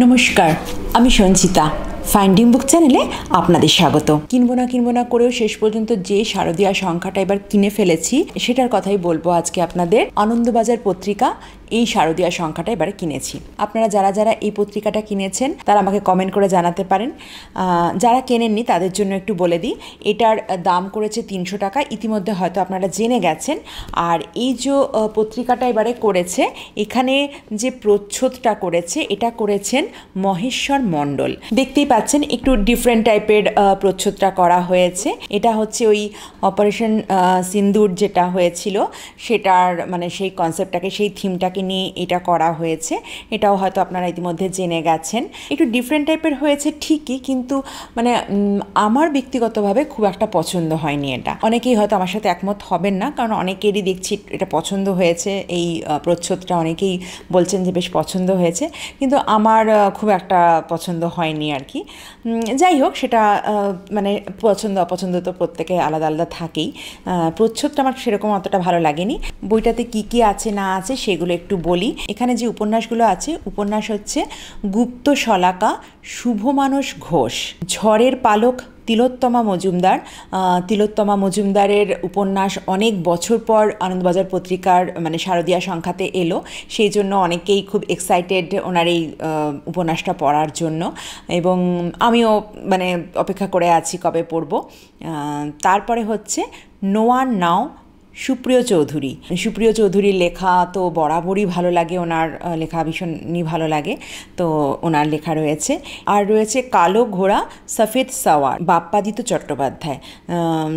নমস্কার, আমি সঞ্চিতা। ফাইন্ডিং বুক চ্যানেলে আপনাদের স্বাগত। কিনবো না করেও শেষ পর্যন্ত যে শারদীয়া সংখ্যাটা এবার কিনে ফেলেছি সেটার কথাই বলবো আজকে আপনাদের। আনন্দবাজার পত্রিকা এই শারদীয়া সংখ্যাটা এবারে কিনেছি। আপনারা যারা এই পত্রিকাটা কিনেছেন তারা আমাকে কমেন্ট করে জানাতে পারেন। যারা কেনেননি তাদের জন্য একটু বলে দিই, এটার দাম করেছে 300 টাকা। ইতিমধ্যে হয়তো আপনারা জেনে গেছেন। আর এই যে পত্রিকাটা এবারে করেছে, এখানে যে প্রচ্ছদটা করেছে এটা করেছেন মহেশ্বর মণ্ডল। দেখতেই পাচ্ছেন একটু ডিফারেন্ট টাইপের প্রচ্ছদটা করা হয়েছে। এটা হচ্ছে ওই অপারেশন সিন্দুর যেটা হয়েছিল সেটার মানে সেই কনসেপ্টটাকে, সেই থিমটাকে নিয়ে এটা করা হয়েছে। এটাও হয়তো আপনারা ইতিমধ্যে জেনে গেছেন। একটু ডিফারেন্ট টাইপের হয়েছে ঠিকই, কিন্তু মানে আমার ব্যক্তিগতভাবে খুব একটা পছন্দ হয়নি এটা। অনেকেই হয়তো আমার সাথে একমত হবেন না, কারণ অনেকেরই দেখছি এটা পছন্দ হয়েছে। এই প্রচ্ছদটা অনেকেই বলছেন যে বেশ পছন্দ হয়েছে, কিন্তু আমার খুব একটা পছন্দ হয়নি আর কি। যাই হোক, সেটা মানে পছন্দ অপছন্দ তো প্রত্যেকে আলাদা আলাদা থাকেই। প্রচ্ছদটা আমার সেরকম অতটা ভালো লাগেনি। বইটাতে কি আছে না আছে সেগুলো একটু বলি। এখানে যে উপন্যাসগুলো আছে, উপন্যাস হচ্ছে গুপ্ত শলাকা শুভমানস ঘোষ, ঝড়ের পালক তিলোত্তমা মজুমদার। তিলোত্তমা মজুমদারের উপন্যাস অনেক বছর পর আনন্দবাজার পত্রিকার মানে শারদীয়া সংখ্যাতে এলো, সেই জন্য অনেকেই খুব এক্সাইটেড ওনার এই উপন্যাসটা পড়ার জন্য, এবং আমিও মানে অপেক্ষা করে আছি কবে পড়ব। তারপরে হচ্ছে নোয়ার নাও সুপ্রিয় চৌধুরী। সুপ্রিয় চৌধুরীর লেখা তো বরাবরই ভালো লাগে, ওনার লেখা ভীষণই ভালো লাগে, তো ওনার লেখা রয়েছে। আর রয়েছে কালো ঘোড়া সফেদ সাওয়ার, বাপ্পাদিত্য চট্টোপাধ্যায়।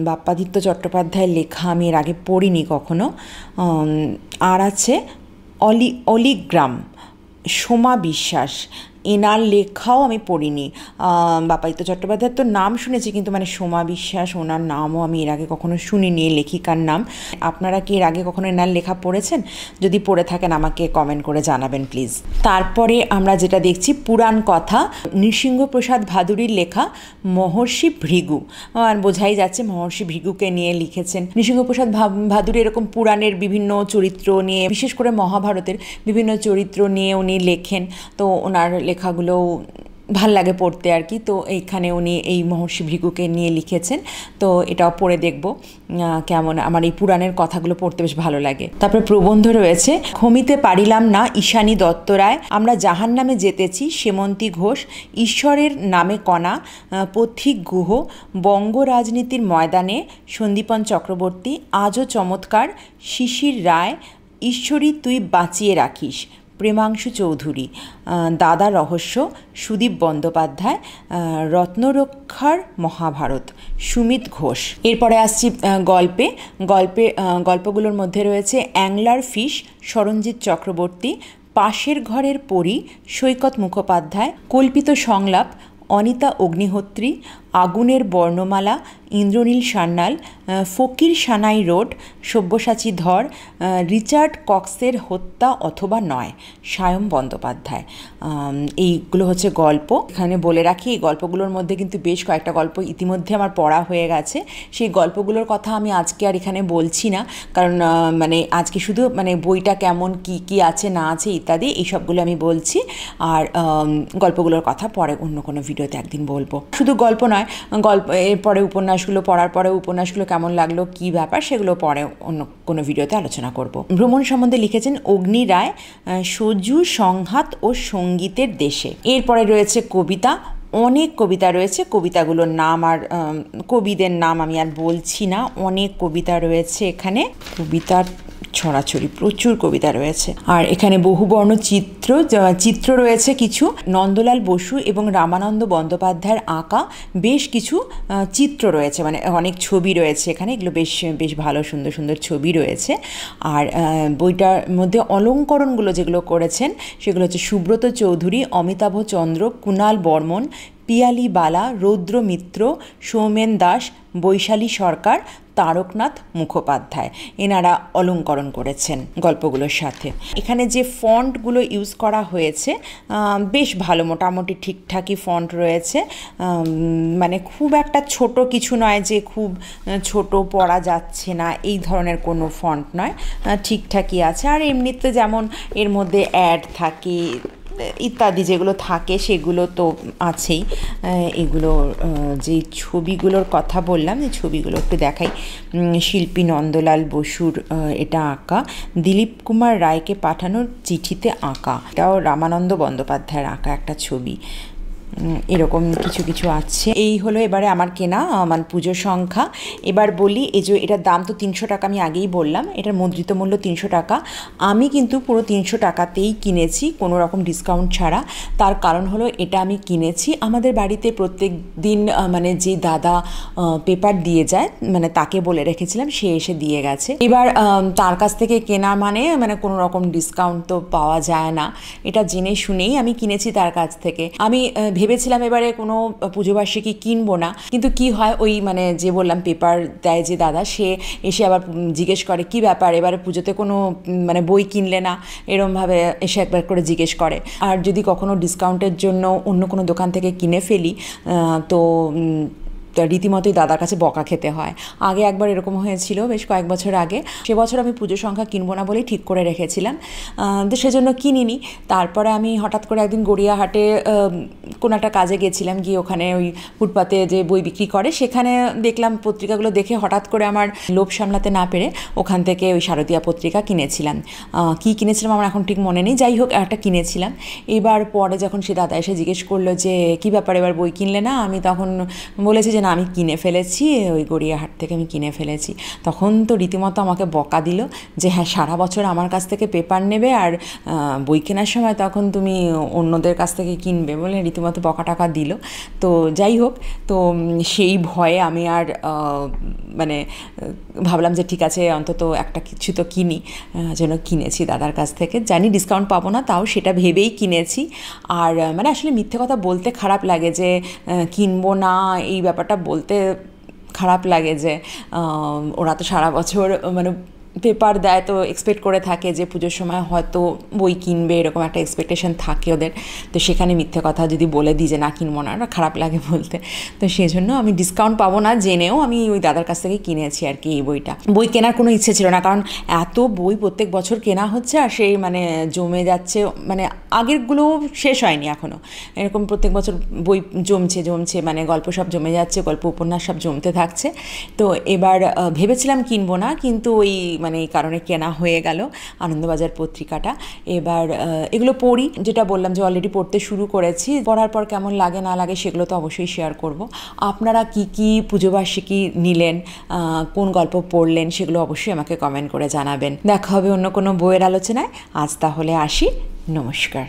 বাপ্পাদিত্য চট্টোপাধ্যায়ের লেখা আমি এর আগে পড়িনি কখনো। আর আছে অলিগ্রাম, সোমা বিশ্বাস। এনার লেখাও আমি পড়িনি। বাপ্পাদিত্য চট্টোপাধ্যায়ের তো নাম শুনেছি, কিন্তু মানে সোমা বিশ্বাস ওনার নামও আমি এর আগে কখনো শুনিনি, লেখিকার নাম। আপনারা কি এর আগে কখনো এনার লেখা পড়েছেন? যদি পড়ে থাকেন আমাকে কমেন্ট করে জানাবেন প্লিজ। তারপরে আমরা যেটা দেখছি পুরাণ কথা, নৃসিংহপ্রসাদ ভাদুড়ির লেখা মহর্ষি ভৃগু। আর বোঝাই যাচ্ছে মহর্ষি ভৃগুকে নিয়ে লিখেছেন। নৃসিংহপ্রসাদ ভাদুড়ি এরকম পুরাণের বিভিন্ন চরিত্র নিয়ে, বিশেষ করে মহাভারতের বিভিন্ন চরিত্র নিয়ে উনি লেখেন, তো ওনার লেখাগুলোও ভাল লাগে পড়তে আর কি। তো এইখানে উনি এই মহর্ষি ভৃগুকে নিয়ে লিখেছেন, তো এটাও পড়ে দেখব কেমন। আমার এই পুরাণের কথাগুলো পড়তে বেশ ভালো লাগে। তারপরে প্রবন্ধ রয়েছে ক্ষমিতে পারিলাম না ঈশানী দত্ত রায়, আমরা জাহান নামে যেতেছি সেমন্তী ঘোষ, ঈশ্বরের নামে কণা, পথিক গুহ, বঙ্গ রাজনীতির ময়দানে সন্দীপন চক্রবর্তী, আজও চমৎকার, শিশির রায়, ঈশ্বরী তুই বাঁচিয়ে রাখিস, প্রেমাংশু চৌধুরী, দাদা রহস্য সুদীপ বন্দ্যোপাধ্যায়, রত্নরক্ষার মহাভারত সুমিত ঘোষ। এরপরে আসছি গল্পগুলোর মধ্যে রয়েছে অ্যাংলার ফিশ সরঞ্জিত চক্রবর্তী, পাশের ঘরের পরী সৈকত মুখোপাধ্যায়, কল্পিত সংলাপ অনিতা অগ্নিহোত্রী, আগুনের বর্ণমালা ইন্দ্রনীল সান্যাল, ফকির সানাই রোড সব্যসাচী ধর, রিচার্ড কক্সের হত্যা অথবা নয় সায়ম বন্দ্যোপাধ্যায়। এইগুলো হচ্ছে গল্প। এখানে বলে রাখি এই গল্পগুলোর মধ্যে কিন্তু বেশ কয়েকটা গল্প ইতিমধ্যে আমার পড়া হয়ে গেছে। সেই গল্পগুলোর কথা আমি আজকে আর এখানে বলছি না, কারণ মানে আজকে শুধু মানে বইটা কেমন কি আছে না আছে ইত্যাদি এইসবগুলো আমি বলছি। আর গল্পগুলোর কথা পরে অন্য কোনো ভিডিওতে একদিন বলবো। শুধু গল্প নয়, এরপরে উপন্যাসগুলো পড়ার পরে উপন্যাসগুলো কেমন লাগলো, কি ব্যাপার, সেগুলো পরে অন্য কোনো ভিডিওতে আলোচনা করব। ভ্রমণ সম্বন্ধে লিখেছেন অগ্নি রায়, সজু সংঘাত ও সঙ্গীতের দেশে। এরপরে রয়েছে কবিতা, অনেক কবিতা রয়েছে। কবিতাগুলোর নাম আর কবিদের নাম আমি আর বলছি না, অনেক কবিতা রয়েছে এখানে। কবিতার ছড়াছড়ি, প্রচুর কবিতা রয়েছে। আর এখানে বহুবর্ণ চিত্র রয়েছে কিছু। নন্দলাল বসু এবং রামানন্দ বন্দ্যোপাধ্যায়ের আঁকা বেশ কিছু চিত্র রয়েছে, মানে অনেক ছবি রয়েছে এখানে। এগুলো বেশ ভালো সুন্দর সুন্দর ছবি রয়েছে। আর বইটার মধ্যে অলঙ্করণগুলো যেগুলো করেছেন সেগুলো হচ্ছে সুব্রত চৌধুরী, অমিতাভ চন্দ্র, কুণাল বর্মন, পিয়ালি বালা, রৌদ্র মিত্র, সৌমেন দাস, বৈশালী সরকার, তারকনাথ মুখোপাধ্যায়, এনারা অলংকরণ করেছেন গল্পগুলোর সাথে। এখানে যে ফন্টগুলো ইউজ করা হয়েছে বেশ ভালো, মোটামুটি ঠিকঠাকই ফন্ট রয়েছে, মানে খুব একটা ছোট কিছু নয় যে খুব ছোট পড়া যাচ্ছে না, এই ধরনের কোনো ফন্ট নয়, ঠিকঠাকই আছে। আর এমনিতে যেমন এর মধ্যে অ্যাড থাকে ইত্যাদি যেগুলো থাকে সেগুলো তো আছেই। এগুলো যে ছবিগুলোর কথা বললাম, যে ছবিগুলো একটু দেখাই। শিল্পী নন্দলাল বসুর এটা আঁকা, দিলীপ কুমার রায়কে পাঠানোর চিঠিতে আঁকা, এটাও রামানন্দ বন্দ্যোপাধ্যায়ের আঁকা একটা ছবি। এরকম কিছু কিছু আছে। এই হলো এবারে আমার কেনা মানে পুজোর সংখ্যা। এবার বলি, এই যে এটার দাম তো 300 টাকা, আমি আগেই বললাম, এটার মুদ্রিত মূল্য 300 টাকা। আমি কিন্তু পুরো 300 টাকাতেই কিনেছি, কোনো রকম ডিসকাউন্ট ছাড়া। তার কারণ হলো এটা আমি কিনেছি আমাদের বাড়িতে প্রত্যেক দিন মানে যে দাদা পেপার দিয়ে যায়, মানে তাকে বলে রেখেছিলাম, সে এসে দিয়ে গেছে। এবার তার কাছ থেকে কেনা মানে কোনো রকম ডিসকাউন্ট তো পাওয়া যায় না, এটা জেনে শুনেই আমি কিনেছি তার কাছ থেকে। আমি ভেবেছিলাম এবারে কোনো পুজোবার্ষিকী কিনবো না, কিন্তু কি হয়, ওই মানে যে বললাম পেপার দেয় যে দাদা, সে এসে আবার জিজ্ঞেস করে কি ব্যাপার এবারে পুজোতে কোনো মানে বই কিনলে না, এরমভাবে এসে একবার করে জিজ্ঞেস করে। আর যদি কখনো ডিসকাউন্টের জন্য অন্য কোনো দোকান থেকে কিনে ফেলি তো রীতিমতোই দাদার কাছে বকা খেতে হয়। আগে একবার এরকম হয়েছিল বেশ কয়েক বছর আগে, সে বছর আমি পুজো সংখ্যা কিনবো না বলেই ঠিক করে রেখেছিলাম, তো সেজন্য কিনিনি। তারপরে আমি হঠাৎ করে একদিন গড়িয়াহাটে কোনো একটা কাজে গেছিলাম, গিয়ে ওখানে ওই ফুটপাতে যে বই বিক্রি করে সেখানে দেখলাম পত্রিকাগুলো, দেখে হঠাৎ করে আমার লোভ সামলাতে না পেরে ওখান থেকে ওই শারদীয়া পত্রিকা কিনেছিলাম। কি কিনেছিলাম আমার এখন ঠিক মনে নেই, যাই হোক একটা কিনেছিলাম। এবার পরে যখন সে দাদা এসে জিজ্ঞেস করলো যে কী ব্যাপার এবার বই কিনলে না, আমি তখন বলেছি যে না আমি কিনে ফেলেছি, ওই গড়িয়াহাট থেকে আমি কিনে ফেলেছি। তখন তো রীতিমতো আমাকে বকা দিল যে হ্যাঁ সারা বছর আমার কাছ থেকে পেপার নেবে আর বই কেনার সময় তখন তুমি অন্যদের কাছ থেকে কিনবে, বলে রীতিমতো বকা টাকা দিল। তো যাই হোক, তো সেই ভয়ে আমি আর মানে ভাবলাম যে ঠিক আছে অন্তত একটা কিছু তো কিনি, যেন কিনেছি দাদার কাছ থেকে। জানি ডিসকাউন্ট পাবো না, তাও সেটা ভেবেই কিনেছি। আর মানে আসলে মিথ্যে কথা বলতে খারাপ লাগে যে কিনবো না, এই ব্যাপারটা বলতে খারাপ লাগে যে ওরা তো সারা বছর মানে পেপার দেয়, তো এক্সপেক্ট করে থাকে যে পুজোর সময় হয়তো বই কিনবে, এরকম একটা এক্সপেকটেশন থাকে ওদের। তো সেখানে মিথ্যে কথা যদি বলে দিই যে না কিনবো না, খারাপ লাগে বলতে। তো সেই জন্য আমি ডিসকাউন্ট পাবো না জেনেও আমি ওই দাদার কাছ থেকে কিনেছি আর কি এই বইটা। বই কেনার কোনো ইচ্ছে ছিল না, কারণ এত বই প্রত্যেক বছর কেনা হচ্ছে আর সেই মানে জমে যাচ্ছে, মানে আগেরগুলো শেষ হয়নি এখনও, এরকম প্রত্যেক বছর বই জমছে, মানে গল্প সব জমে যাচ্ছে, গল্প উপন্যাস সব জমতে থাকছে। তো এবার ভেবেছিলাম কিনবো না, কিন্তু ওই মানে এই কারণে কেনা হয়ে গেল আনন্দবাজার পত্রিকাটা। এবার এগুলো পড়ি, যেটা বললাম যে অলরেডি পড়তে শুরু করেছি, পড়ার পর কেমন লাগে না লাগে সেগুলো তো অবশ্যই শেয়ার করব। আপনারা কি পুজোবার্ষিকী নিলেন, কোন গল্প পড়লেন, সেগুলো অবশ্যই আমাকে কমেন্ট করে জানাবেন। দেখা হবে অন্য কোনো বইয়ের আলোচনায়। আজ তাহলে আসি, নমস্কার।